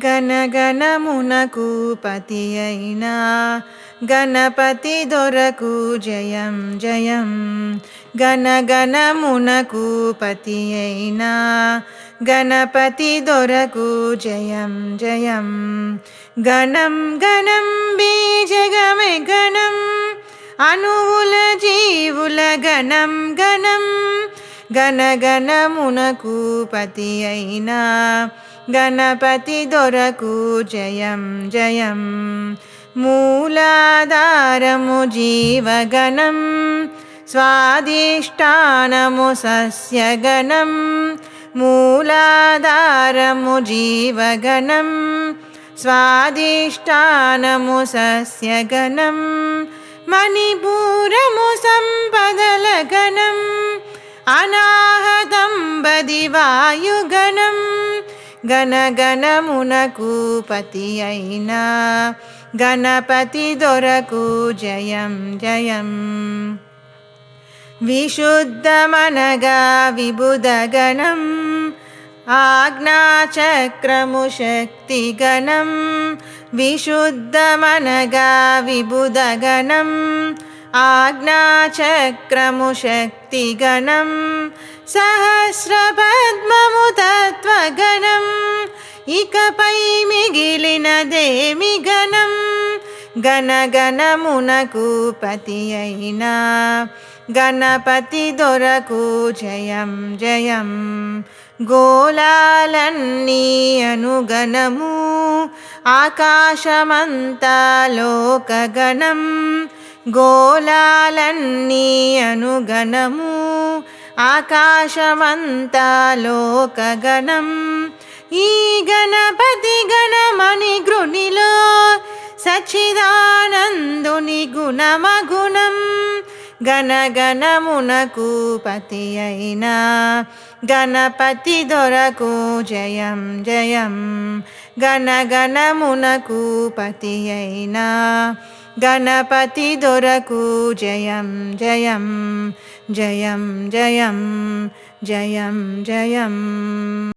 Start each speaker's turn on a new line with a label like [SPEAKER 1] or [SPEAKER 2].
[SPEAKER 1] గణగణమునకు పతి అయిన గణపతి దొరకు జయం జయం. గణగణమునకు పతి అయిన గణపతి దొరకు జయం జయం. గణం గణం బీజగమే గణం అణువుల జీవుల గణం గణం. గణగణమునకు పతి అయిన గణపతి దొరకు జయం జయం. మూలాధారము జీవగణం స్వాధిష్టానము సస్యగణం. మూలాధారము జీవగణం స్వాధిష్టానము సస్యగణం. మణిపూరము సంపదల గణం అనాహతం బదివాయుగణం. గణగణమునకు పతి అయిన గణపతి దొరకు జయం జయం. విశుద్ధమనగా విబుధగణం ఆజ్ఞాచక్రము శక్తిగణం. విశుద్ధమనగా విబుధగణం ఆజ్ఞాచక్రము శక్తిగణం. సహస్రపద్మము తత్వగణం ఇకపై మిగిలినదేమి గణం. గణగణమునకు పతి అయిన గణపతి దొరకు జయం జయం. గోళాలన్నీ అనుగణము ఆకాశమంతా లోకగణం. గోళాలన్నీ అనుగణము ఆకాశమంతా లోకగణం. ఈ గణపతి గణమణి గృణిలో సచ్చిదానందుని గుణమగుణం. గణగణమునకు పతి అయిన గణపతి దొరకు జయం జయం. గణగణమునకు పతి అయిన గణపతి దొరకు జయం జయం జయం జయం జయం జయం.